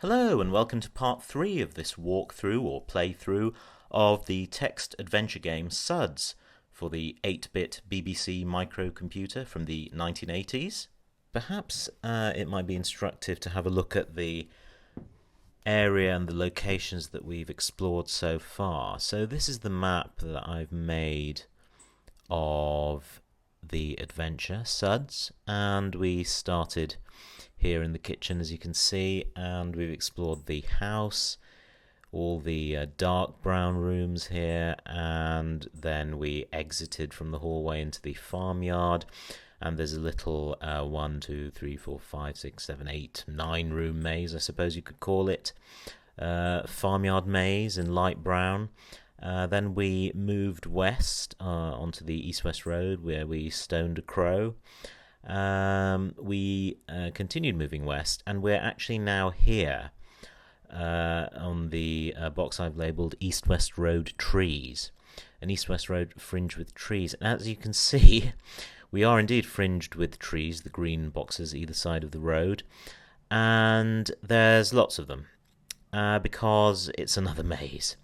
Hello and welcome to part 3 of this walkthrough or playthrough of the text adventure game Suds for the 8-bit BBC microcomputer from the 1980s. Perhaps it might be instructive to have a look at the area and the locations that we've explored so far. So this is the map that I've made of the adventure Suds, and we started here in the kitchen, as you can see, and we've explored the house, all the dark brown rooms here, and then we exited from the hallway into the farmyard, and there's a little 1, 2, 3, 4, 5, 6, 7, 8, 9 room maze, I suppose you could call it, farmyard maze in light brown. Then we moved west onto the east-west road where we stoned a crow. We continued moving west, and we're actually now here on the box I've labelled East-West Road Trees. An East-West Road fringed with trees. And as you can see, we are indeed fringed with trees, the green boxes either side of the road. And there's lots of them because it's another maze.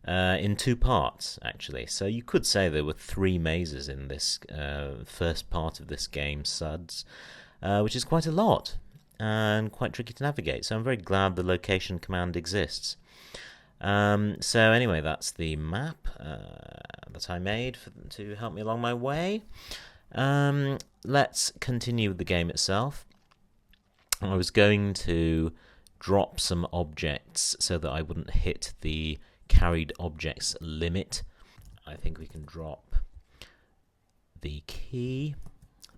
In 2 parts, actually. So you could say there were 3 mazes in this first part of this game, Suds, which is quite a lot and quite tricky to navigate. So I'm very glad the location command exists. So anyway, that's the map that I made to help me along my way. Let's continue with the game itself. I was going to drop some objects so that I wouldn't hit the carried objects limit. I think we can drop the key.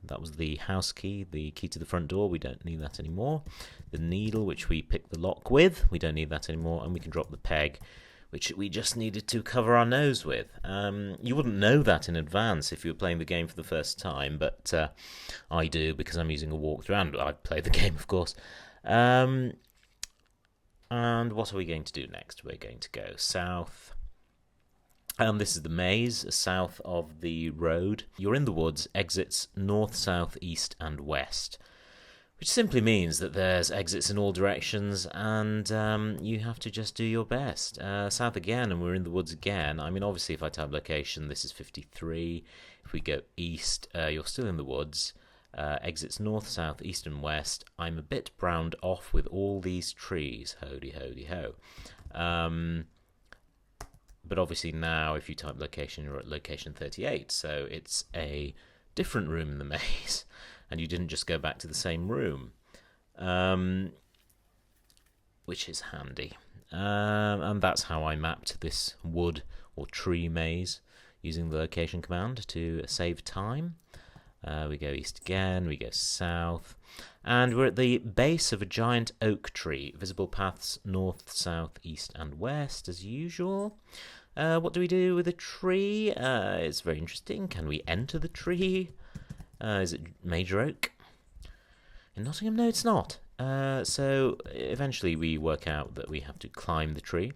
That was the house key, the key to the front door. We don't need that anymore. The needle, which we picked the lock with, we don't need that anymore. And we can drop the peg, which we just needed to cover our nose with. You wouldn't know that in advance if you were playing the game for the first time, but I do because I'm using a walkthrough, and I play the game, of course. And what are we going to do next? We're going to go south. This is the maze, south of the road. You're in the woods, exits north, south, east, and west, which simply means that there's exits in all directions, and you have to just do your best. South again, and we're in the woods again. I mean, obviously, if I type location, this is 53. If we go east, you're still in the woods. Exits north, south, east, and west. I'm a bit browned off with all these trees. Holy, holy, ho. But obviously now, if you type location, you're at location 38. So it's a different room in the maze. And you didn't just go back to the same room. Which is handy. And that's how I mapped this wood or tree maze using the location command to save time. We go east again, we go south, and we're at the base of a giant oak tree. Visible paths north, south, east, and west, as usual. What do we do with a tree? It's very interesting. Can we enter the tree? Is it major oak? In Nottingham, no, it's not. So eventually we work out that we have to climb the tree.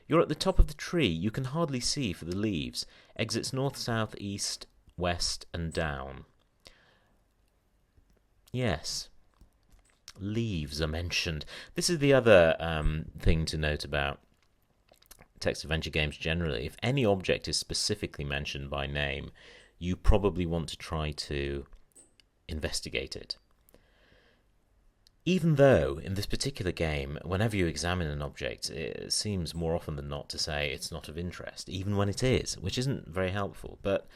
You're at the top of the tree. You can hardly see for the leaves. Exits north, south, east, west, and down. Yes, leaves are mentioned. This is the other thing to note about text adventure games generally. If any object is specifically mentioned by name, you probably want to try to investigate it. Even though, in this particular game, whenever you examine an object, it seems more often than not to say it's not of interest, even when it is, which isn't very helpful. But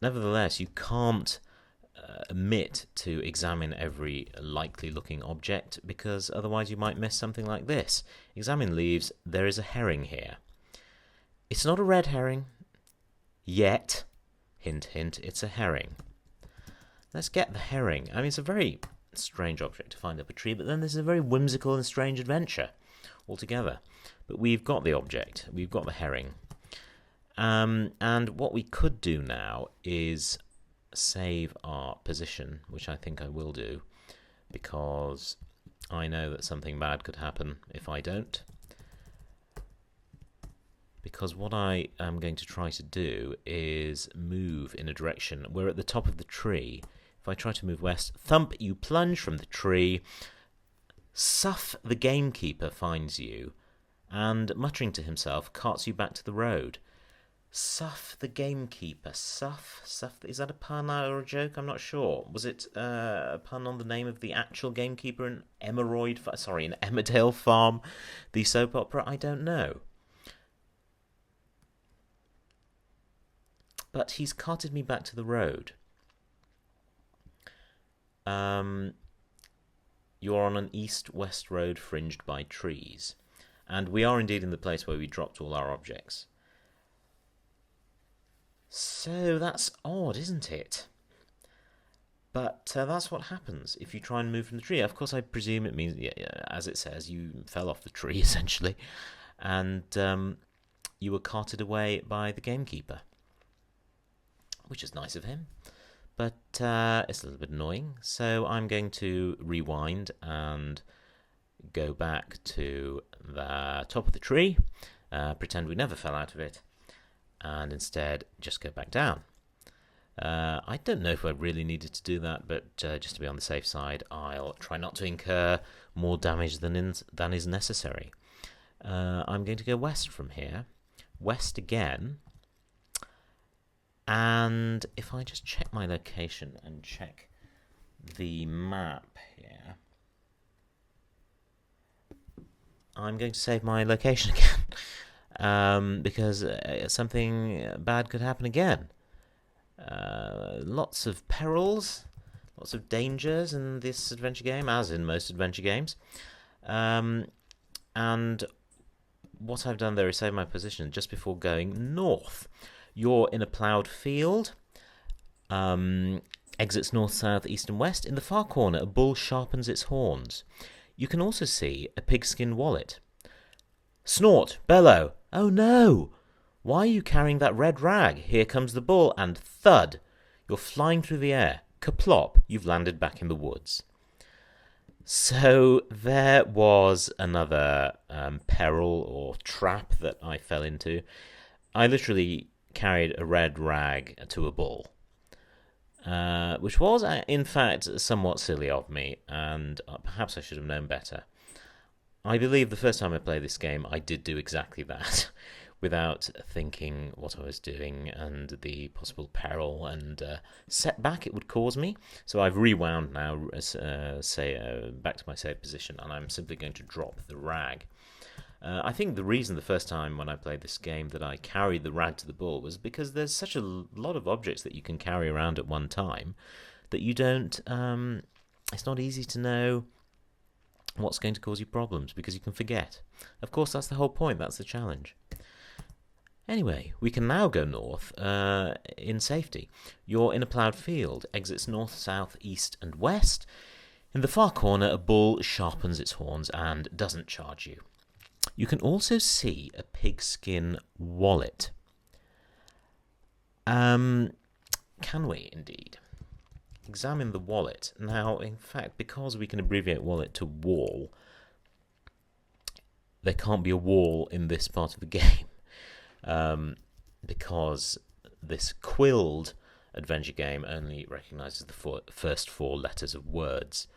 nevertheless, you can't omit to examine every likely-looking object, because otherwise you might miss something like this. Examine leaves. There is a herring here. It's not a red herring. Yet. Hint, hint, it's a herring. Let's get the herring. I mean, it's a very strange object to find up a tree, but then this is a very whimsical and strange adventure altogether. But we've got the object. We've got the herring. And what we could do now is save our position, which I think I will do, because I know that something bad could happen if I don't. Because what I am going to try to do is move in a direction. We're at the top of the tree. If I try to move west, thump, you plunge from the tree. Suff the gamekeeper finds you and, muttering to himself, carts you back to the road. Suff the gamekeeper. Suff? Is that a pun or a joke? I'm not sure. Was it a pun on the name of the actual gamekeeper in in Emmerdale Farm, the soap opera? I don't know. But he's carted me back to the road. You're on an east-west road fringed by trees. And we are indeed in the place where we dropped all our objects. So that's odd, isn't it? But that's what happens if you try and move from the tree. Of course, I presume it means, as it says, you fell off the tree, essentially. And you were carted away by the gamekeeper. Which is nice of him. But it's a little bit annoying. So I'm going to rewind and go back to the top of the tree, pretend we never fell out of it, and instead just go back down. I don't know if I really needed to do that, but just to be on the safe side, I'll try not to incur more damage than is necessary. I'm going to go west from here, west again, and if I just check my location and check the map here, I'm going to save my location again, because something bad could happen again. Lots of perils, lots of dangers in this adventure game, as in most adventure games. And what I've done there is save my position just before going north. You're in a ploughed field. Exits north, south, east and west. In the far corner, a bull sharpens its horns. You can also see a pigskin wallet. Snort, bellow. Oh no! Why are you carrying that red rag? Here comes the bull, and thud! You're flying through the air. Kaplop! You've landed back in the woods. So there was another peril or trap that I fell into. I literally carried a red rag to a bull, which was, in fact, somewhat silly of me, and perhaps I should have known better. I believe the first time I played this game, I did do exactly that, without thinking what I was doing and the possible peril and setback it would cause me. So I've rewound now, back to my save position, and I'm simply going to drop the rag. I think the reason the first time when I played this game that I carried the rag to the bull was because there's such a lot of objects that you can carry around at one time that you don't... it's not easy to know what's going to cause you problems because you can forget. Of course, that's the whole point. That's the challenge. Anyway, we can now go north in safety. You're in a ploughed field. Exits north, south, east and west. In the far corner, a bull sharpens its horns and doesn't charge you. You can also see a pigskin wallet. Can we, indeed? Examine the wallet. Now, in fact, because we can abbreviate wallet to wall, there can't be a wall in this part of the game, because this quilled adventure game only recognises the first four letters of words.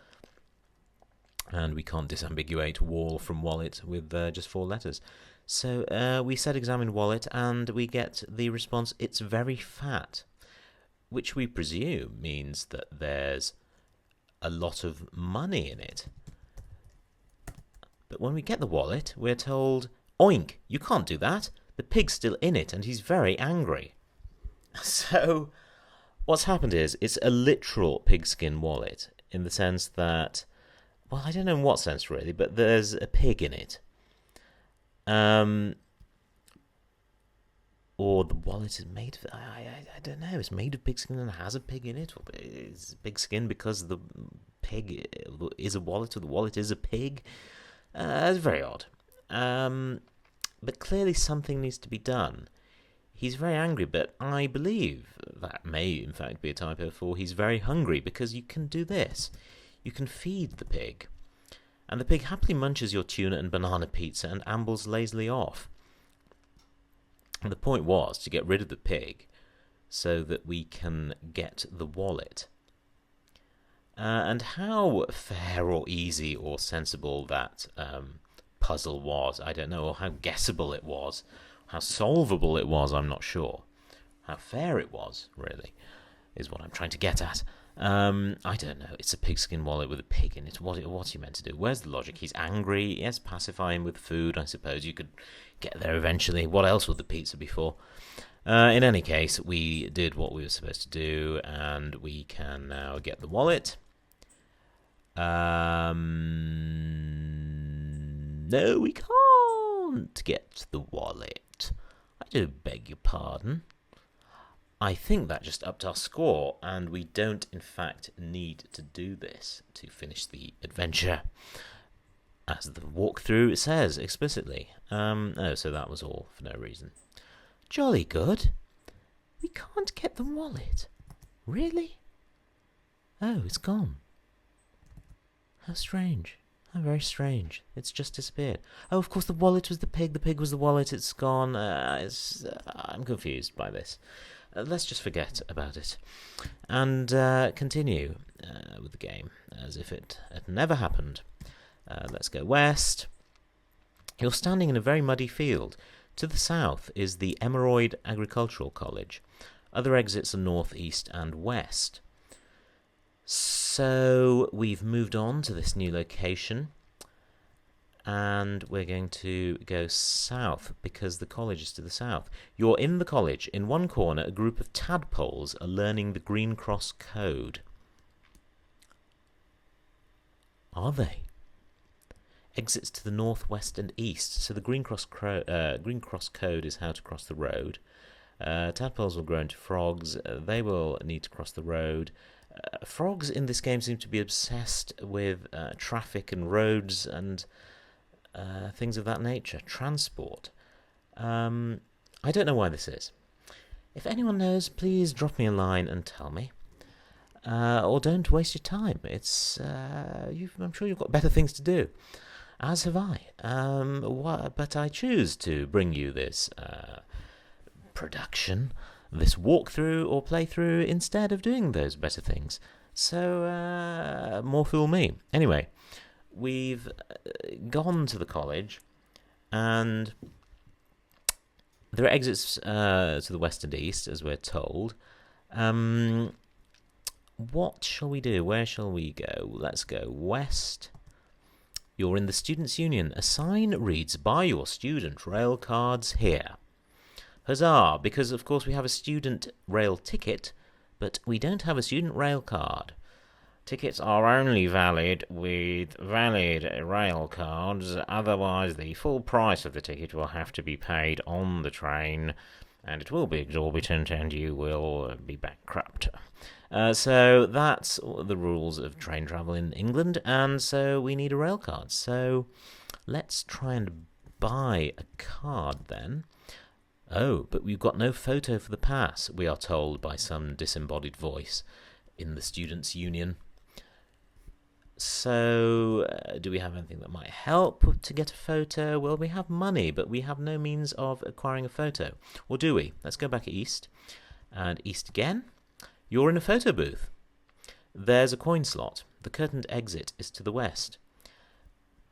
And we can't disambiguate wall from wallet with just four letters. So we said examine wallet, and we get the response, it's very fat, which we presume means that there's a lot of money in it. But when we get the wallet, we're told, oink, you can't do that. The pig's still in it, and he's very angry. So what's happened is, it's a literal pigskin wallet, in the sense that... well, I don't know in what sense really, but there's a pig in it. Or the wallet is made of... I don't know. It's made of pigskin and has a pig in it. Or it's pigskin because the pig is a wallet, or the wallet is a pig. It's very odd. But clearly something needs to be done. He's very angry, but I believe that may in fact be a typo for he's very hungry, because you can do this. You can feed the pig, and the pig happily munches your tuna and banana pizza and ambles lazily off. And the point was to get rid of the pig so that we can get the wallet. And how fair or easy or sensible that puzzle was, I don't know, or how guessable it was, how solvable it was, I'm not sure. How fair it was, really, is what I'm trying to get at. I don't know. It's a pigskin wallet with a pig in it. What's he meant to do? Where's the logic? He's angry. Yes, pacify him with food. I suppose you could get there eventually. What else would the pizza be for? In any case, we did what we were supposed to do, and we can now get the wallet. No, we can't get the wallet. I do beg your pardon. I think that just upped our score, and we don't, in fact, need to do this to finish the adventure, as the walkthrough says explicitly. So that was all for no reason. Jolly good. We can't get the wallet. Really? Oh, it's gone. How strange. How very strange. It's just disappeared. Oh, of course, the wallet was the pig. The pig was the wallet. It's gone. I'm confused by this. Let's just forget about it and continue with the game as if it had never happened. Let's go west. You're standing in a very muddy field. To the south is the Emeroyd Agricultural College. Other exits are north, east, and west. So we've moved on to this new location, and we're going to go south because the college is to the south. You're in the college. In one corner, a group of tadpoles are learning the Green Cross Code. Are they? Exits to the north, west, and east. So the Green Cross Code is how to cross the road. Tadpoles will grow into frogs. They will need to cross the road. Frogs in this game seem to be obsessed with traffic and roads and things of that nature. Transport. I don't know why this is. If anyone knows, please drop me a line and tell me. Or don't waste your time. I'm sure you've got better things to do. As have I. But I choose to bring you this production, this walkthrough or playthrough, instead of doing those better things. So, more fool me. Anyway, we've gone to the college, and there are exits to the west and east, as we're told. What shall we do? Where shall we go? Let's go west. You're in the Students' Union. A sign reads, "Buy your student rail cards here." Huzzah! Because, of course, we have a student rail ticket, but we don't have a student rail card. Tickets are only valid with valid rail cards, otherwise the full price of the ticket will have to be paid on the train, and it will be exorbitant, and you will be bankrupt. So that's the rules of train travel in England, and so we need a rail card. So let's try and buy a card then. Oh, but we've got no photo for the pass, we are told by some disembodied voice in the Students' Union. So, do we have anything that might help to get a photo? Well, we have money, but we have no means of acquiring a photo. Or do we? Let's go back east. And east again. You're in a photo booth. There's a coin slot. The curtained exit is to the west.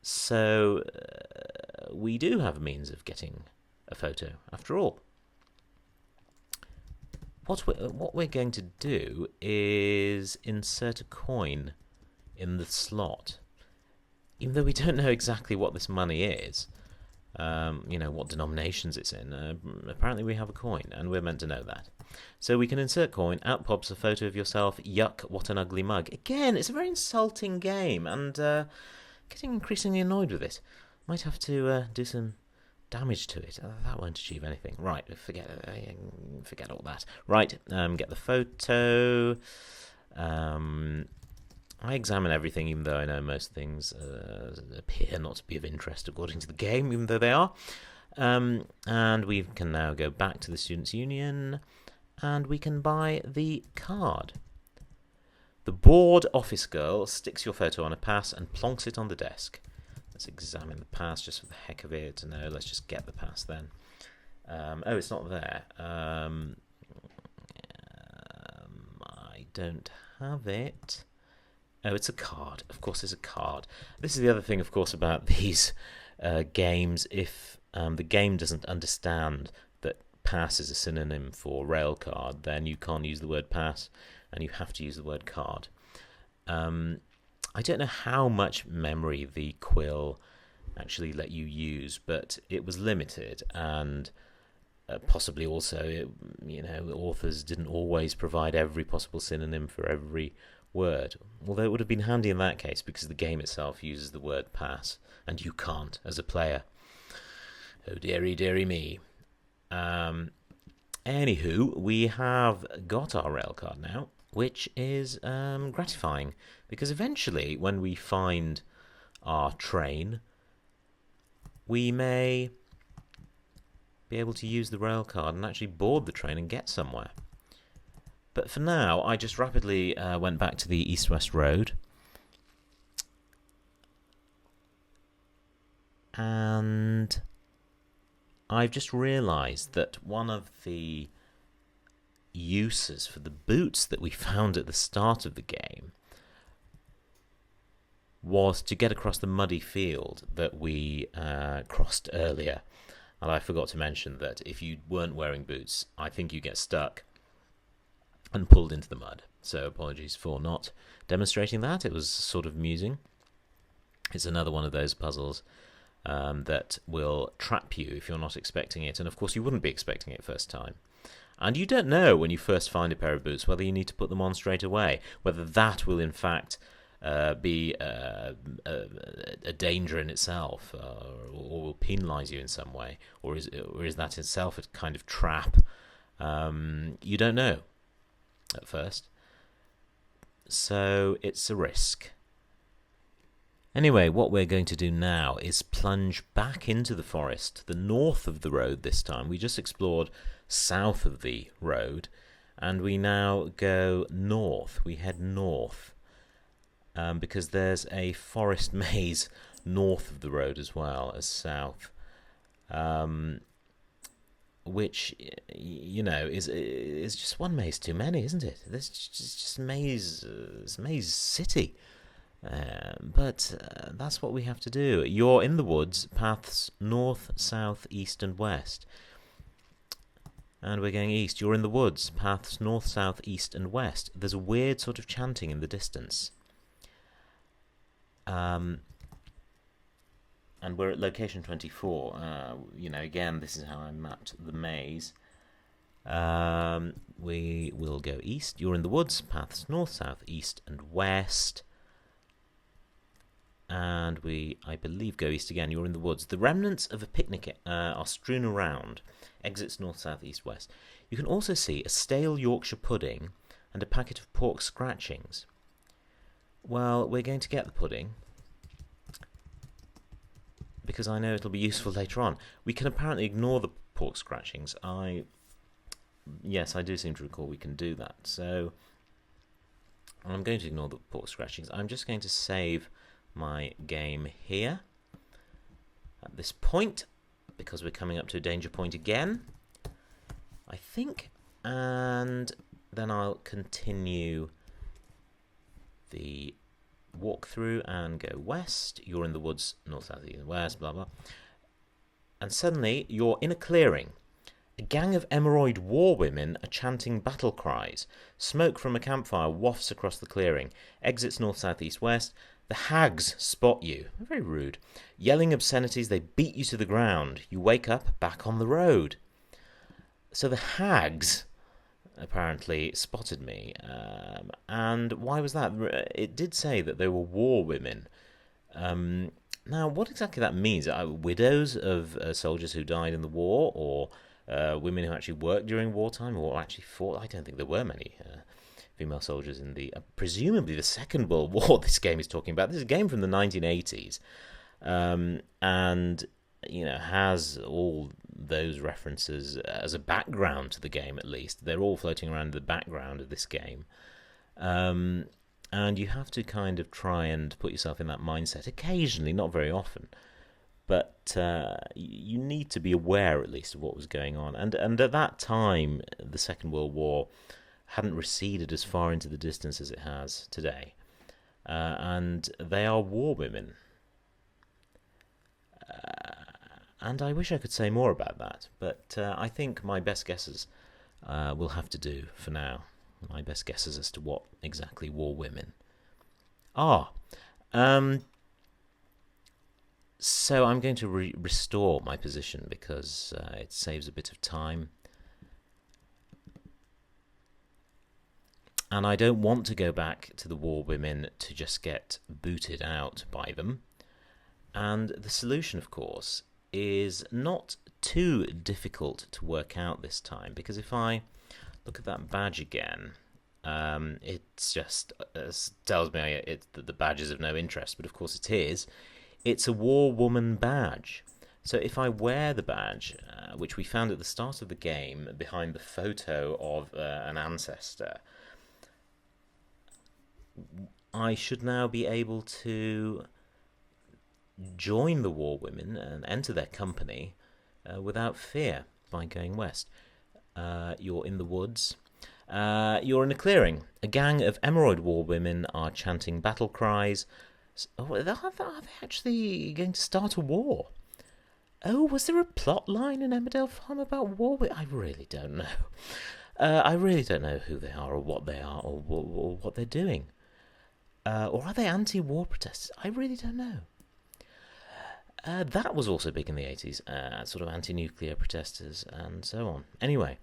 So, we do have a means of getting a photo, after all. What we're going to do is insert a coin in the slot, even though we don't know exactly what this money is, what denominations it's in. Apparently we have a coin, and we're meant to know that. So we can insert coin, out pops a photo of yourself. Yuck, what an ugly mug. Again, it's a very insulting game, and getting increasingly annoyed with it. Might have to do some damage to it. That won't achieve anything. Right, forget all that. Right, get the photo. I examine everything, even though I know most things appear not to be of interest according to the game, even though they are. And we can now go back to the Students' Union, and we can buy the card. The bored office girl sticks your photo on a pass and plonks it on the desk. Let's examine the pass just for the heck of it. No, let's just get the pass then. Oh, it's not there. I don't have it. Oh, it's a card. Of course, it's a card. This is the other thing, of course, about these games. If the game doesn't understand that pass is a synonym for rail card, then you can't use the word pass, and you have to use the word card. I don't know how much memory the quill actually let you use, but it was limited, and possibly also, authors didn't always provide every possible synonym for every word. Although it would have been handy in that case, because the game itself uses the word pass, and you can't as a player. Oh dearie, dearie me. Anywho, we have got our rail card now, which is gratifying, because eventually, when we find our train, we may be able to use the rail card and actually board the train and get somewhere. But for now, I just rapidly went back to the east-west road, and I've just realised that one of the uses for the boots that we found at the start of the game was to get across the muddy field that we crossed earlier. And I forgot to mention that if you weren't wearing boots, I think you get stuck and pulled into the mud. So apologies for not demonstrating that. It was sort of amusing. It's another one of those puzzles that will trap you if you're not expecting it. And of course you wouldn't be expecting it first time. And you don't know when you first find a pair of boots whether you need to put them on straight away, whether that will in fact be a danger in itself, or will penalise you in some way, or is that itself a kind of trap? You don't know at first, so it's a risk. Anyway, what we're going to do now is plunge back into the forest, the north of the road this time. We just explored south of the road, and we now go north. We head north, because there's a forest maze north of the road as well as south, which, is just one maze too many, isn't it? There's just maze, it's maze city. But that's what we have to do. You're in the woods, paths north, south, east and west. And we're going east. You're in the woods, paths north, south, east and west. There's a weird sort of chanting in the distance. And we're at location 24. Again, this is how I mapped the maze. We will go east. You're in the woods, paths north, south, east and west. And we, I believe, go east again. You're in the woods. The remnants of a picnic are strewn around. Exits north, south, east, west. You can also see a stale Yorkshire pudding and a packet of pork scratchings. Well, we're going to get the pudding, because I know it'll be useful later on. We can apparently ignore the pork scratchings. Yes, I do seem to recall we can do that. So I'm going to ignore the pork scratchings. I'm just going to save my game here at this point, because we're coming up to a danger point again, I think, and then I'll continue the walkthrough and go west. You're in the woods, north, south, east, and west, blah blah, and suddenly you're in a clearing. A gang of Emeroyd War Women are chanting battle cries. Smoke from a campfire wafts across the clearing. Exits north, south, east, west. The hags spot you. Very rude. Yelling obscenities, they beat you to the ground. You wake up back on the road. So the hags apparently spotted me. And why was that? It did say that they were war women. Now, what exactly that means? Widows of soldiers who died in the war, or women who actually worked during wartime, or actually fought? I don't think there were many female soldiers in the presumably the Second World War this game is talking about. This is a game from the 1980s, and has all those references as a background to the game. At least they're all floating around in the background of this game, and you have to kind of try and put yourself in that mindset occasionally, not very often, but you need to be aware at least of what was going on. And at that time, the Second World War hadn't receded as far into the distance as it has today. and they are war women. And I wish I could say more about that, but I think my best guesses will have to do for now. My best guesses as to what exactly war women are. So I'm going to restore my position because it saves a bit of time. And I don't want to go back to the war women to just get booted out by them. And the solution, of course, is not too difficult to work out this time, because if I look at that badge again, it's just tells me that the badge is of no interest, but of course it is. It's a war woman badge. So if I wear the badge, which we found at the start of the game behind the photo of an ancestor, I should now be able to join the war women and enter their company without fear by going west. You're in the woods. You're in a clearing. A gang of Emeroyd War Women are chanting battle cries. Are they actually going to start a war? Oh, was there a plot line in Emmerdale Farm about war? I really don't know. I really don't know who they are or what they are or what they're doing. Or are they anti-war protesters? I really don't know. That was also big in the 80s, sort of anti-nuclear protesters and so on. Anyway,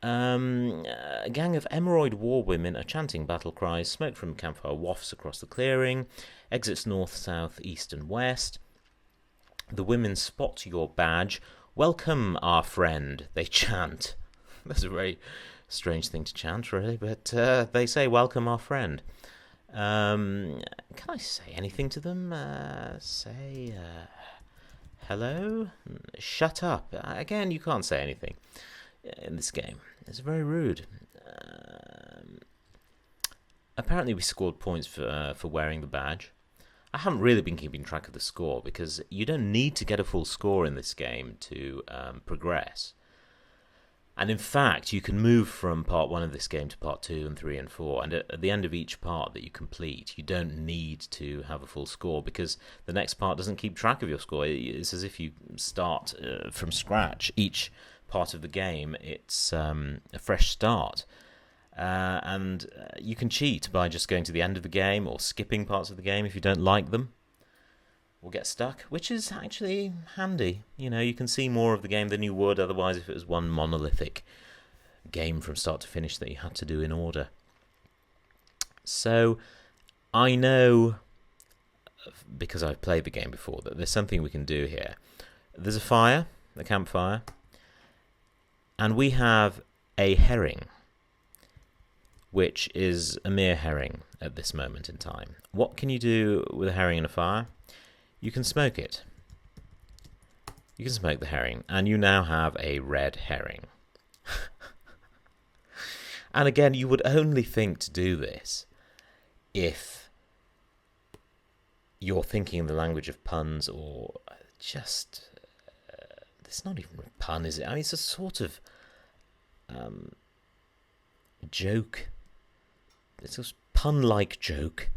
a gang of Emeroyd War Women are chanting battle cries, smoke from campfire wafts across the clearing, exits north, south, east and west. The women spot your badge. Welcome, our friend, they chant. That's a very strange thing to chant, really, but they say, welcome, our friend. Can I say anything to them? Hello? Shut up. Again, you can't say anything in this game. It's very rude. Apparently we scored points for wearing the badge. I haven't really been keeping track of the score because you don't need to get a full score in this game to progress. And in fact, you can move from part 1 of this game to part 2 and 3 and 4, and at the end of each part that you complete, you don't need to have a full score because the next part doesn't keep track of your score. It's as if you start from scratch. Each part of the game, it's a fresh start. And you can cheat by just going to the end of the game or skipping parts of the game if you don't like them or get stuck, which is actually handy. You know, you can see more of the game than you would otherwise if it was one monolithic game from start to finish that you had to do in order. So I know, because I've played the game before, that there's something we can do here. There's a fire, a campfire, and we have a herring, which is a mere herring at this moment in time. What can you do with a herring in a fire? You can smoke it. You can smoke the herring, and you now have a red herring. And again, you would only think to do this if you're thinking in the language of puns or just... it's not even a pun, is it? I mean, it's a sort of joke. It's a pun-like joke.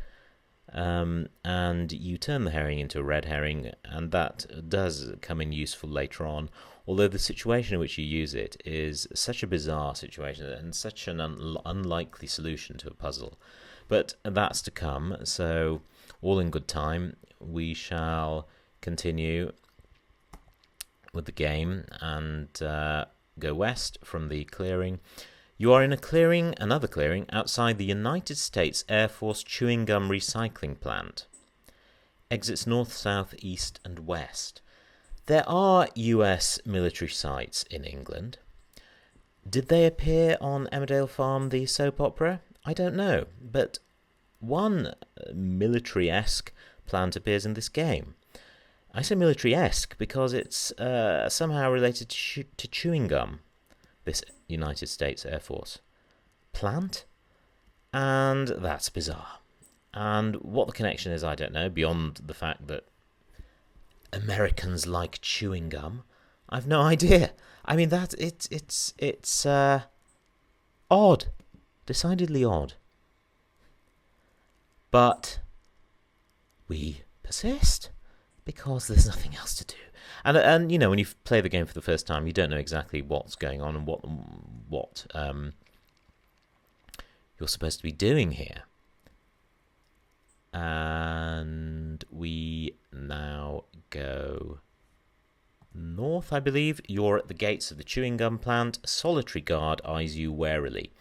And you turn the herring into a red herring, and that does come in useful later on, although the situation in which you use it is such a bizarre situation and such an unlikely solution to a puzzle. But that's to come, so all in good time. We shall continue with the game and go west from the clearing. You are in a clearing, another clearing, outside the United States Air Force chewing gum recycling plant. Exits north, south, east and west. There are US military sites in England. Did they appear on Emmerdale Farm, the soap opera? I don't know, but one military-esque plant appears in this game. I say military-esque because it's somehow related to chewing gum, this United States Air Force plant, and that's bizarre. And what the connection is, I don't know, beyond the fact that Americans like chewing gum. I've no idea. I mean, that it's odd, decidedly odd. But we persist because there's nothing else to do. And you know, when you play the game for the first time, you don't know exactly what's going on and what you're supposed to be doing here. And we now go north, I believe. You're at the gates of the chewing gum plant. A solitary guard eyes you warily.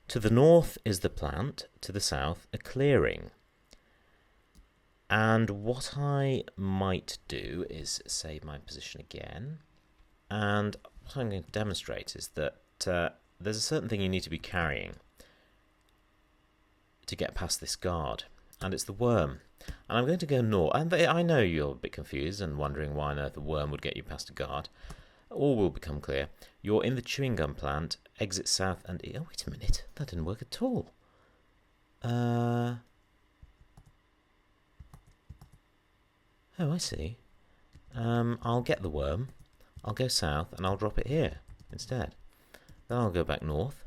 To the north is the plant, to the south a clearing. And what I might do is save my position again. And what I'm going to demonstrate is that there's a certain thing you need to be carrying to get past this guard. And it's the worm. And I'm going to go north. And I know you're a bit confused and wondering why on earth a worm would get you past a guard. All will become clear. You're in the chewing gum plant, exit south and... Oh, wait a minute. That didn't work at all. Oh, I see. I'll get the worm. I'll go south and I'll drop it here instead. Then I'll go back north.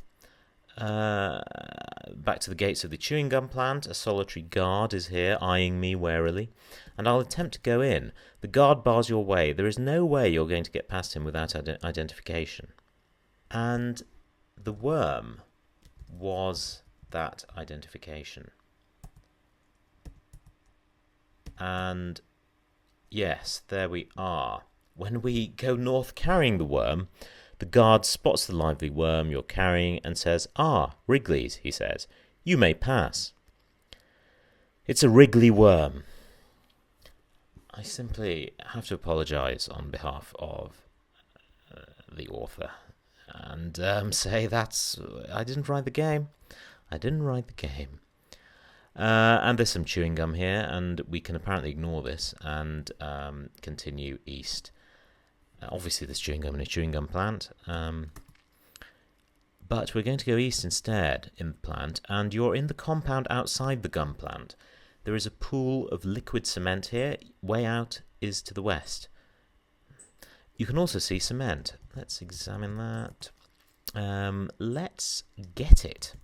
Back to the gates of the chewing gum plant. A solitary guard is here, eyeing me warily, and I'll attempt to go in. The guard bars your way. There is no way you're going to get past him without identification. And the worm was that identification. And yes, there we are. When we go north carrying the worm, the guard spots the lively worm you're carrying and says, "Ah, Wrigley's," he says. "You may pass." It's a wriggly worm. I simply have to apologise on behalf of the author and say I didn't write the game. I didn't write the game. And there's some chewing gum here, and we can apparently ignore this and continue east. Obviously, there's chewing gum in a chewing gum plant, but we're going to go east instead in the plant, and you're in the compound outside the gum plant. There is a pool of liquid cement here. Way out is to the west. You can also see cement. Let's examine that. Let's get it.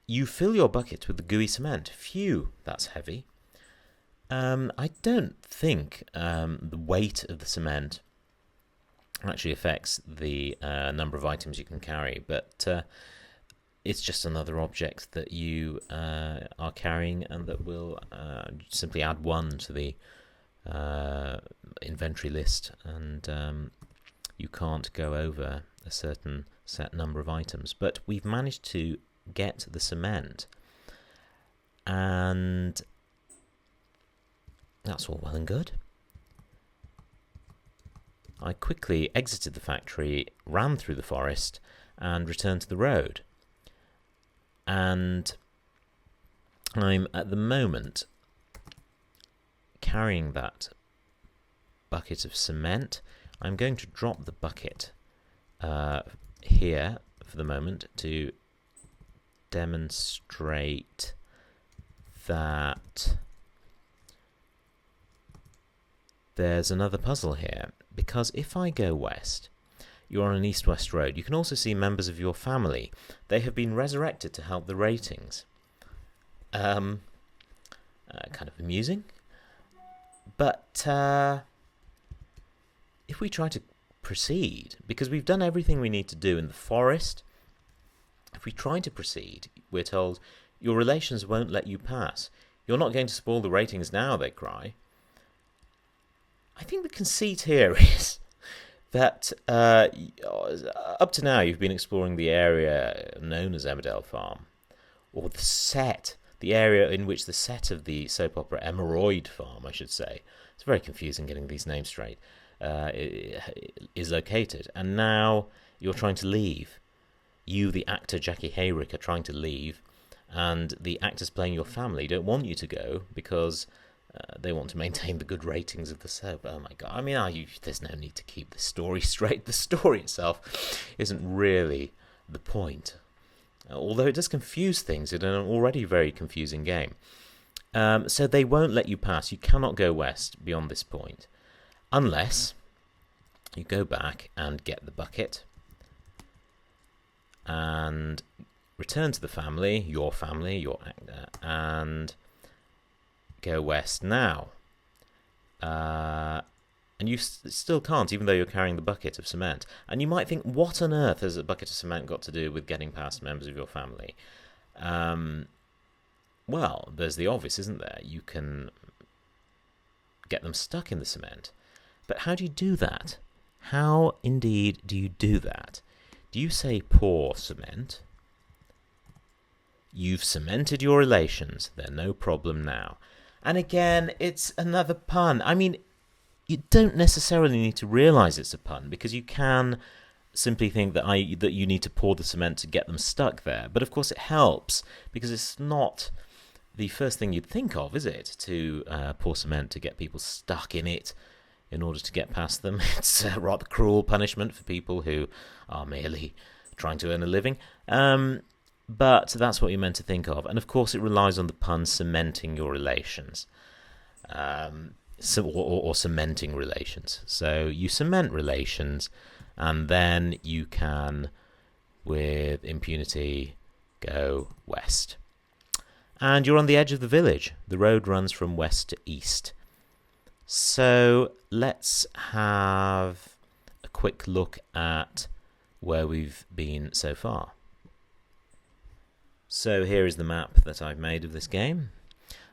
You fill your bucket with the gooey cement. Phew, that's heavy. I don't think the weight of the cement actually affects the number of items you can carry, but it's just another object that you are carrying, and that will simply add one to the inventory list, and you can't go over a certain set number of items. But we've managed to get the cement, and that's all well and good. I quickly exited the factory, ran through the forest, and returned to the road. And I'm at the moment carrying that bucket of cement. I'm going to drop the bucket here for the moment to demonstrate that there's another puzzle here, because if I go west, you're on an east-west road. You can also see members of your family. They have been resurrected to help the ratings. Kind of amusing. But if we try to proceed, because we've done everything we need to do in the forest, if we try to proceed, we're told, your relations won't let you pass. You're not going to spoil the ratings now, they cry. I think the conceit here is that up to now you've been exploring the area known as Emmerdale Farm, or the area in which the set of the soap opera Emeroyd Farm, I should say. It's very confusing getting these names straight. Is located, and now you're trying to leave. You, the actor Jackie Hayrick, are trying to leave, and the actors playing your family don't want you to go because they want to maintain the good ratings of the soap. Oh my god! I mean, there's no need to keep the story straight. The story itself isn't really the point, although it does confuse things in an already very confusing game. So they won't let you pass. You cannot go west beyond this point, unless you go back and get the bucket and return to the family, your actor, and go west now. And you still can't, even though you're carrying the bucket of cement. And you might think, what on earth has a bucket of cement got to do with getting past members of your family? Well, there's the obvious, isn't there? You can get them stuck in the cement. But how do you do that? How, indeed, do you do that? Do you say pour cement? You've cemented your relations. They're no problem now. And again, it's another pun. I mean, you don't necessarily need to realise it's a pun, because you can simply think that you need to pour the cement to get them stuck there. But of course it helps, because it's not the first thing you'd think of, is it? To pour cement to get people stuck in it in order to get past them. It's a rather cruel punishment for people who are merely trying to earn a living. But that's what you're meant to think of. And of course it relies on the pun cementing your relations. Or cementing relations. So you cement relations, and then you can, with impunity, go west. And you're on the edge of the village. The road runs from west to east. So let's have a quick look at where we've been so far. So here is the map that I've made of this game.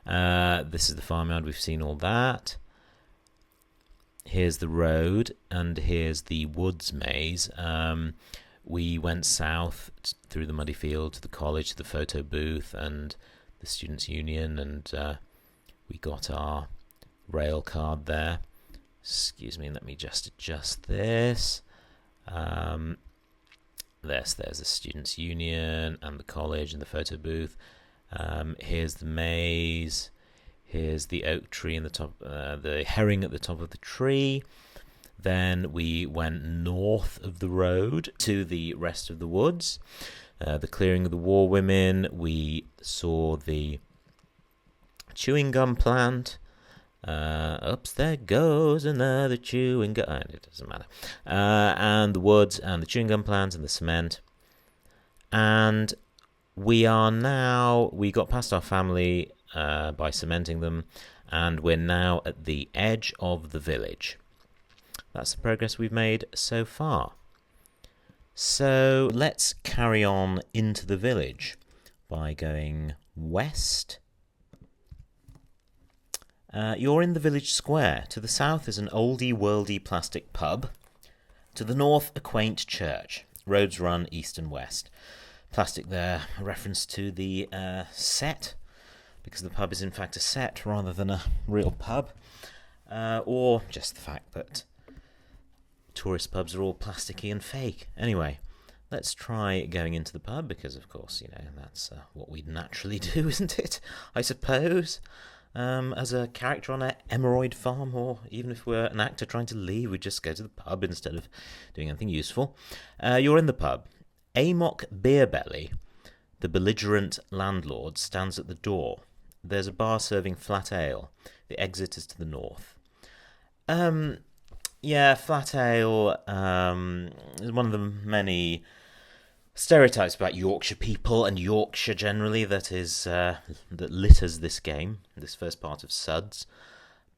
This is the farmyard. We've seen all that. Here's the road, and here's the woods maze. We went south through the muddy field to the college, to the photo booth and the students' union, and we got our rail card there. Excuse me, let me just adjust this. There's the students' union and the college and the photo booth. Here's the maze. Here's the oak tree in the top, the herring at the top of the tree. Then we went north of the road to the rest of the woods. The clearing of the War Women. We saw the chewing gum plant. Oops, there goes another chewing gum. It doesn't matter. And the woods and the chewing gum plant and the cement. And we got past our family by cementing them, and we're now at the edge of the village. That's the progress we've made so far. So let's carry on into the village by going west. You're in the village square. To the south is an oldie-worldy plastic pub. To the north, a quaint church. Roads run east and west. Plastic there, a reference to the set, because the pub is in fact a set rather than a real pub, or just the fact that tourist pubs are all plasticky and fake. Anyway, let's try going into the pub, because of course, that's what we'd naturally do, isn't it? I suppose, as a character on an Emeroyd farm, or even if we're an actor trying to leave, we'd just go to the pub instead of doing anything useful. You're in the pub. Amok Beerbelly, the belligerent landlord, stands at the door. There's a bar serving flat ale. The exit is to the north. Flat ale is one of the many stereotypes about Yorkshire people and Yorkshire generally that litters this game, this first part of Suds.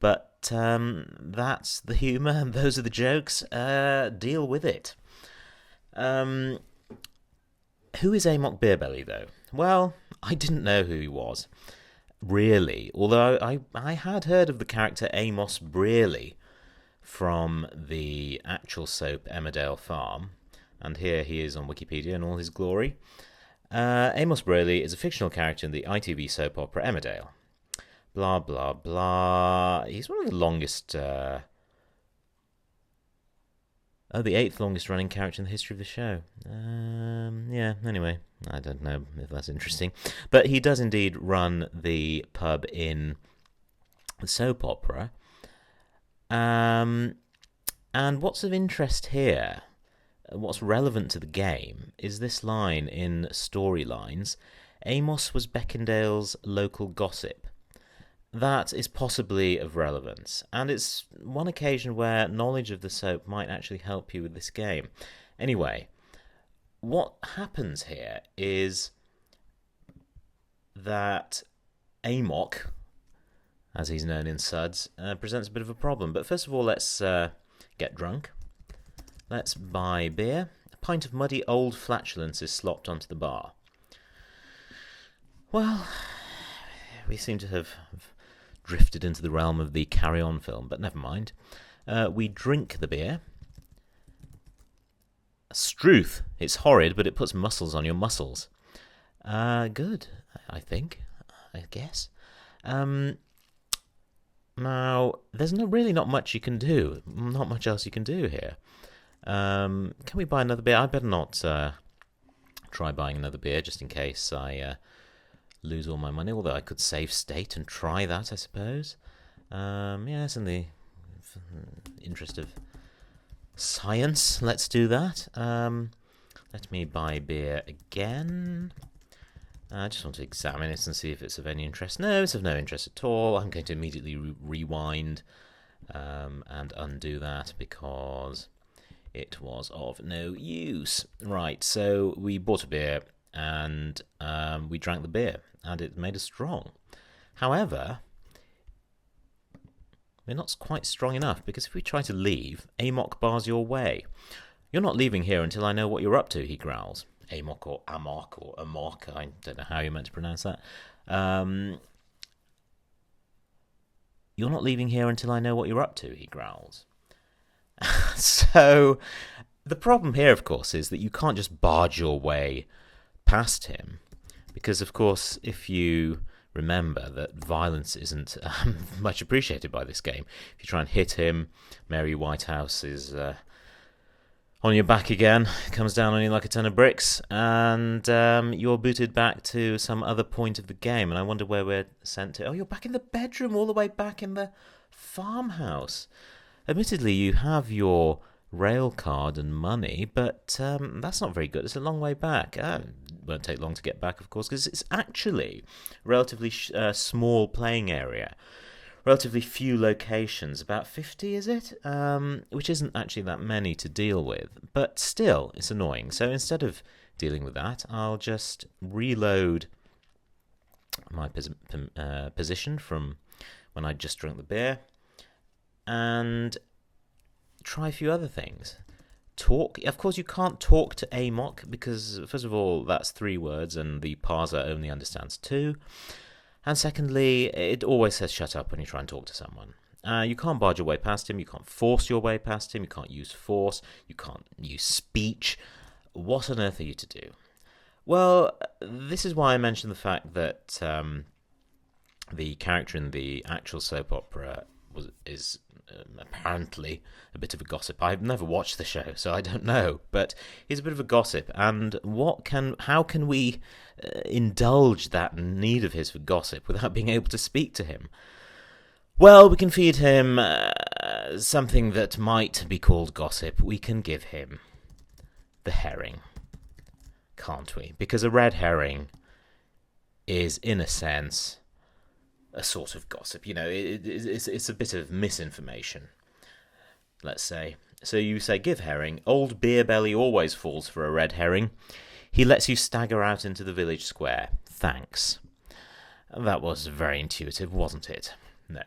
But that's the humour, and those are the jokes. Deal with it. Who is Amok Beerbelly, though? Well, I didn't know who he was, really, although I had heard of the character Amos Brearley from the actual soap Emmerdale Farm, and here he is on Wikipedia in all his glory. Amos Brearley is a fictional character in the ITV soap opera Emmerdale. Blah, blah, blah. He's one of the longest... the 8th longest running character in the history of the show. Anyway, I don't know if that's interesting. But he does indeed run the pub in the soap opera. And what's of interest here, what's relevant to the game, is this line in Storylines: Amos was Beckendale's local gossip. That is possibly of relevance, and it's one occasion where knowledge of the soap might actually help you with this game. Anyway, what happens here is that Amok, as he's known in Suds, presents a bit of a problem. But first of all, let's get drunk. Let's buy beer. A pint of muddy old flatulence is slopped onto the bar. Well, we seem to have drifted into the realm of the Carry On film, but never mind. We drink the beer. Struth. It's horrid, but it puts muscles on your muscles. Good, I think. I guess. Now, there's really not much you can do. Not much else you can do here. Can we buy another beer? I better not try buying another beer, just in case I lose all my money. Although I could save state and try that, I suppose. Yes, in the interest of science, let's do that. Let me buy beer again. I just want to examine it and see if it's of any interest. No, it's of no interest at all. I'm going to immediately rewind and undo that because it was of no use. Right, so we bought a beer and we drank the beer and it made us strong. However, we're not quite strong enough because if we try to leave, Amok bars your way. You're not leaving here until I know what you're up to, he growls. Amok or Amok or Amok, I don't know how you're meant to pronounce that. You're not leaving here until I know what you're up to, he growls. So, the problem here, of course, is that you can't just barge your way past him. Because, of course, if you remember that violence isn't much appreciated by this game, if you try and hit him, Mary Whitehouse is on your back again, comes down on you like a ton of bricks, and you're booted back to some other point of the game. And I wonder where we're sent to. Oh, you're back in the bedroom, all the way back in the farmhouse. Admittedly, you have your rail card and money, but that's not very good. It's a long way back. It won't take long to get back, of course, because it's actually a relatively small playing area. Relatively few locations, about 50, is it? Which isn't actually that many to deal with, but still, it's annoying. So instead of dealing with that, I'll just reload my position from when I just drank the beer and try a few other things. Talk. Of course, you can't talk to Amok because, first of all, that's 3 words and the parser only understands 2. And secondly, it always says shut up when you try and talk to someone. You can't barge your way past him, you can't force your way past him, you can't use force, you can't use speech. What on earth are you to do? Well, this is why I mentioned the fact that the character in the actual soap opera is apparently a bit of a gossip. I've never watched the show, so I don't know, but he's a bit of a gossip. And how can we indulge that need of his for gossip without being able to speak to him? Well, we can feed him something that might be called gossip. We can give him the herring, can't we? Because a red herring is, in a sense, a sort of gossip. You know, it's a bit of misinformation, let's say. So you say, give herring. Old Beerbelly always falls for a red herring. He lets you stagger out into the village square. Thanks. That was very intuitive, wasn't it? No.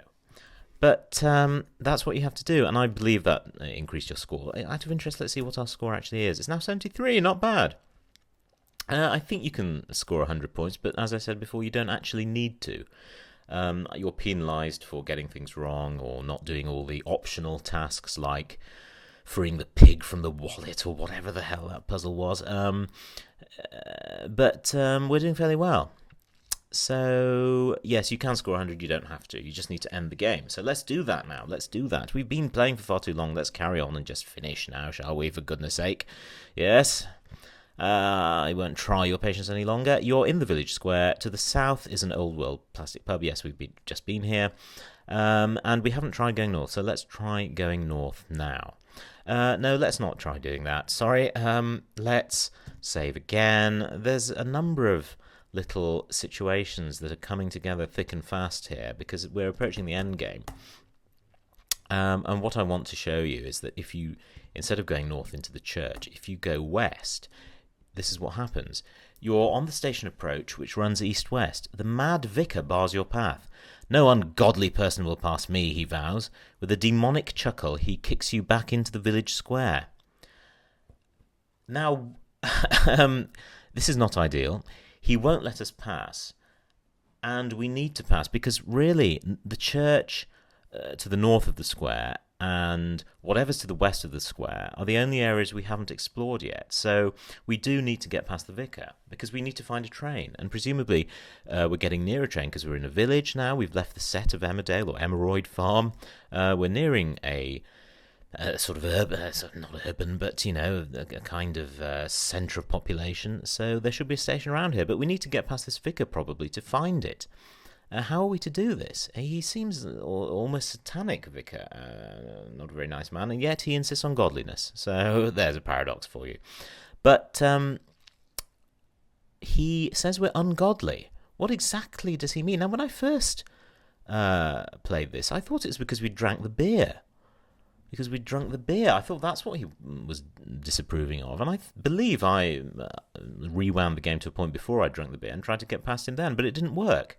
But that's what you have to do, and I believe that increased your score. Out of interest, let's see what our score actually is. It's now 73, not bad. I think you can score 100 points, but as I said before, you don't actually need to. You're penalised for getting things wrong or not doing all the optional tasks like freeing the pig from the wallet or whatever the hell that puzzle was. But we're doing fairly well. So, yes, you can score 100, you don't have to. You just need to end the game. So let's do that now. Let's do that. We've been playing for far too long. Let's carry on and just finish now, shall we, for goodness sake? Yes? I won't try your patience any longer. You're in the village square. To the south is an old world plastic pub. Yes, we've just been here. And we haven't tried going north, so let's try going north now. No, let's not try doing that. Sorry. Let's save again. There's a number of little situations that are coming together thick and fast here because we're approaching the end game. And what I want to show you is that if you, instead of going north into the church, if you go west, this is what happens. You're on the station approach, which runs east-west. The mad vicar bars your path. No ungodly person will pass me, he vows. With a demonic chuckle, he kicks you back into the village square. Now, this is not ideal. He won't let us pass, and we need to pass, because really, the church to the north of the square and whatever's to the west of the square are the only areas we haven't explored yet. So we do need to get past the vicar, because we need to find a train. And presumably we're getting near a train because we're in a village now. We've left the set of Emmerdale or Emeroyd Farm. We're nearing a sort of urban, not urban, but, you know, a kind of centre of population. So there should be a station around here. But we need to get past this vicar probably to find it. How are we to do this? He seems almost satanic, vicar, not a very nice man, and yet he insists on godliness. So there's a paradox for you. But he says we're ungodly. What exactly does he mean? Now, when I first played this, I thought it was because we drank the beer. Because we drunk the beer. I thought that's what he was disapproving of. And I believe I rewound the game to a point before I drank the beer and tried to get past him then, but it didn't work.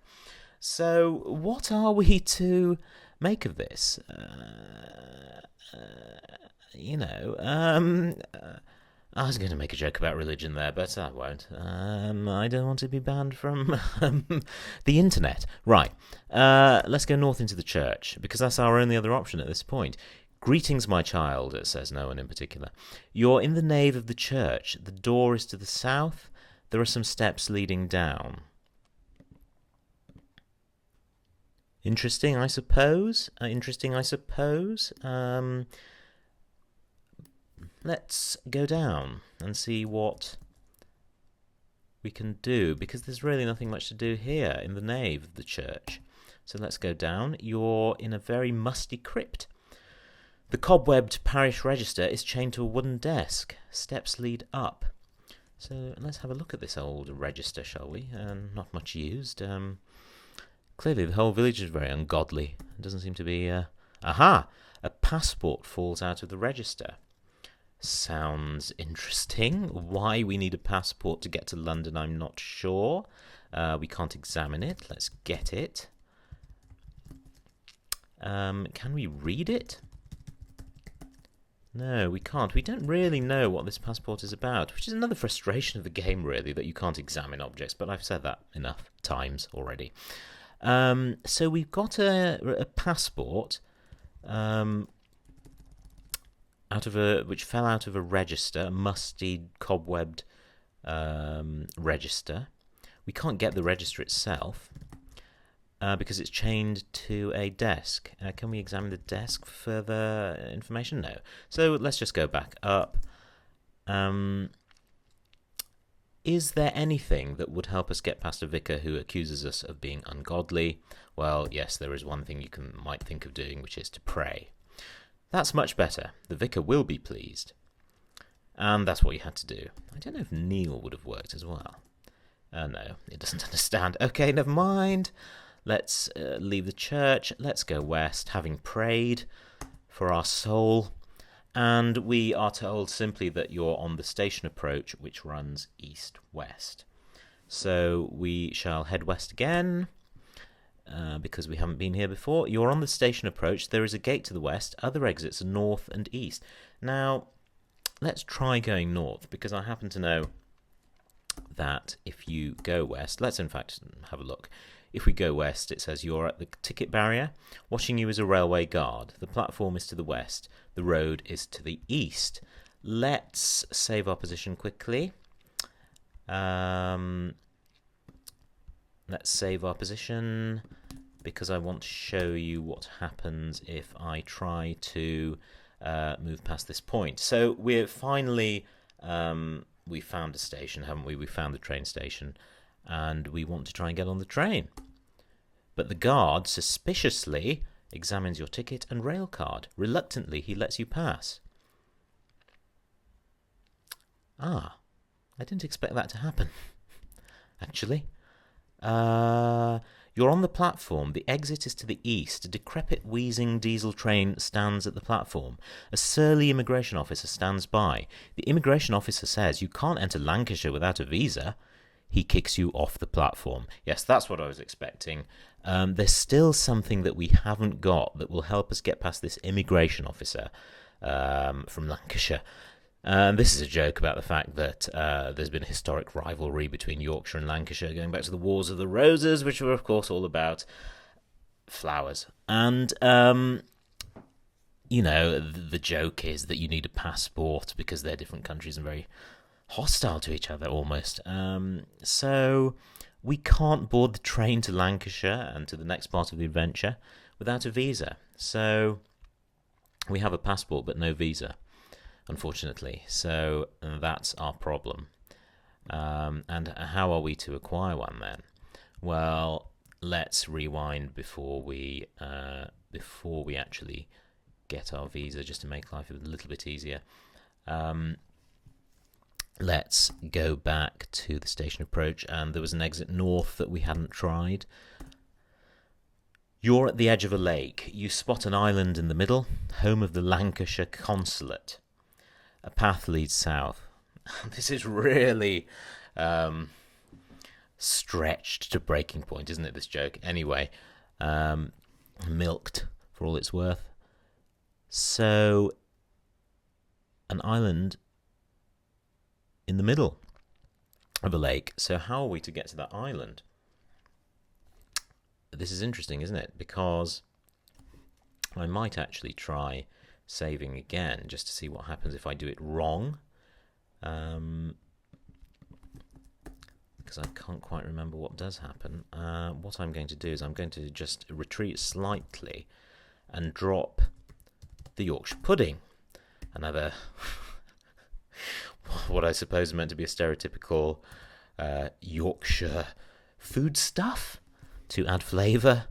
So what are we to make of this? I was going to make a joke about religion there, but I won't. I don't want to be banned from the internet. Right, let's go north into the church, because that's our only other option at this point. Greetings, my child, says no one in particular. You're in the nave of the church. The door is to the south. There are some steps leading down. Interesting, I suppose. Let's go down and see what we can do, because there's really nothing much to do here in the nave of the church. So let's go down. You're in a very musty crypt. The cobwebbed parish register is chained to a wooden desk. Steps lead up. So let's have a look at this old register, shall we? Not much used. Clearly the whole village is very ungodly. It doesn't seem to be... Aha! A passport falls out of the register. Sounds interesting. Why we need a passport to get to London, I'm not sure. We can't examine it. Let's get it. Can we read it? No, we can't. We don't really know what this passport is about, which is another frustration of the game, really, that you can't examine objects, but I've said that enough times already. So we've got a passport which fell out of a register, a musty, cobwebbed register. We can't get the register itself because it's chained to a desk. Can we examine the desk for further information? No. So let's just go back up. Is there anything that would help us get past a vicar who accuses us of being ungodly? Well, yes, there is one thing you might think of doing, which is to pray. That's much better. The vicar will be pleased. And that's what you had to do. I don't know if Neil would have worked as well. No, it doesn't understand. Okay, never mind. Let's leave the church. Let's go west, having prayed for our soul. And we are told simply that you're on the station approach, which runs east-west. So we shall head west again, because we haven't been here before. You're on the station approach. There is a gate to the west. Other exits are north and east. Now, let's try going north, because I happen to know that if you go west... Let's, in fact, have a look. If we go west, it says you're at the ticket barrier. Watching you is a railway guard. The platform is to the west. The road is to the east. Let's save our position quickly. Let's save our position, because I want to show you what happens if I try to move past this point. So we're finally... we found a station, haven't we? We found the train station. And we want to try and get on the train. But the guard suspiciously examines your ticket and rail card. Reluctantly, he lets you pass. I didn't expect that to happen, actually. You're on the platform. The exit is to the east. A decrepit, wheezing diesel train stands at the platform. A surly immigration officer stands by. The immigration officer says you can't enter Lancashire without a visa. he kicks you off the platform. Yes, that's what I was expecting. There's still something that we haven't got that will help us get past this immigration officer from Lancashire. This is a joke about the fact that there's been a historic rivalry between Yorkshire and Lancashire going back to the Wars of the Roses, which were, of course, all about flowers. And, the joke is that you need a passport because they're different countries and very hostile to each other almost. So we can't board the train to Lancashire and to the next part of the adventure without a visa. So we have a passport but no visa, unfortunately. So that's our problem. And how are we to acquire one then? Well, let's rewind before we actually get our visa, just to make life a little bit easier. Let's go back to the station approach, and there was an exit north that we hadn't tried. You're at the edge of a lake. You spot an island in the middle, home of the Lancashire consulate. A path leads south. This is really stretched to breaking point, isn't it, this joke? Anyway, milked for all it's worth. So, an island in the middle of a lake. So how are we to get to that island? This is interesting, isn't it? Because I might actually try saving again just to see what happens if I do it wrong. Because I can't quite remember what does happen. What I'm going to do is I'm going to just retreat slightly and drop the Yorkshire pudding. Another what I suppose is meant to be a stereotypical Yorkshire food stuff to add flavour,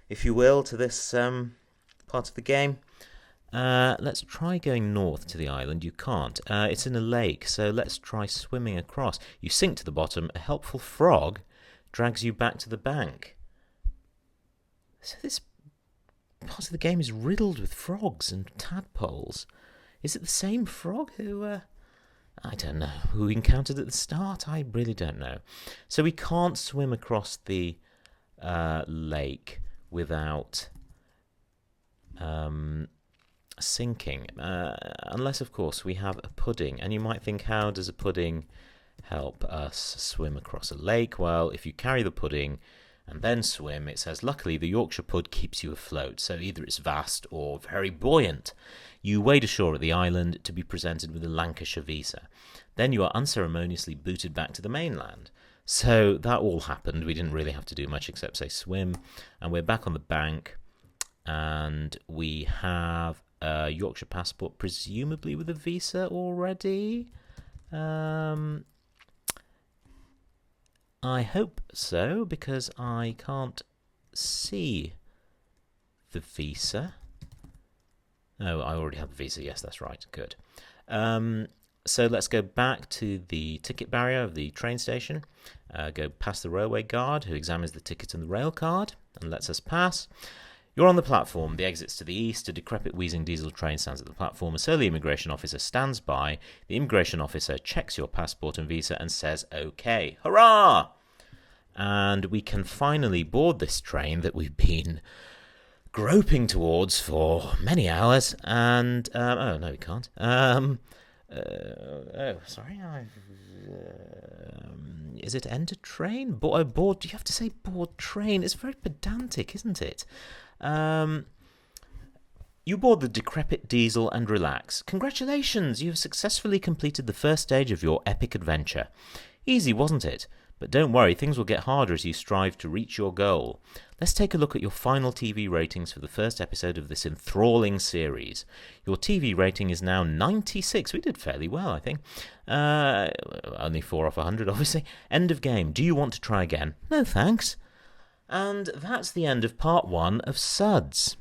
if you will, to this part of the game. Let's try going north to the island. You can't. It's in a lake, so let's try swimming across. You sink to the bottom. A helpful frog drags you back to the bank. So this part of the game is riddled with frogs and tadpoles. Is it the same frog who... I don't know, who we encountered at the start? I really don't know. So we can't swim across the lake without sinking, unless, of course, we have a pudding. And you might think, how does a pudding help us swim across a lake? Well, if you carry the pudding and then swim, it says, luckily, the Yorkshire pud keeps you afloat, so either it's vast or very buoyant. You wade ashore at the island to be presented with a Lancashire visa. Then you are unceremoniously booted back to the mainland. So that all happened. We didn't really have to do much except, say, swim. And we're back on the bank, and we have a Yorkshire passport, presumably with a visa already. I hope so, because I can't see the visa. Oh, I already have the visa. Yes, that's right. Good. So let's go back to the ticket barrier of the train station. Go past the railway guard, who examines the ticket and the rail card and lets us pass. You're on the platform. The exit's to the east. A decrepit, wheezing diesel train stands at the platform. A surly immigration officer stands by. The immigration officer checks your passport and visa and says, OK. Hurrah! And we can finally board this train that we've been groping towards for many hours. And, oh, no, we can't. Sorry. Is it enter train? Board? You have to say board train. It's very pedantic, isn't it? You board the decrepit diesel and relax. Congratulations, you have successfully completed the first stage of your epic adventure. Easy, wasn't it? But don't worry, things will get harder as you strive to reach your goal. Let's take a look at your final TV ratings for the first episode of this enthralling series. Your TV rating is now 96. We did fairly well, I think. Only 4 off 100, obviously. End of game. Do you want to try again? No, thanks. And that's the end of part 1 of Suds.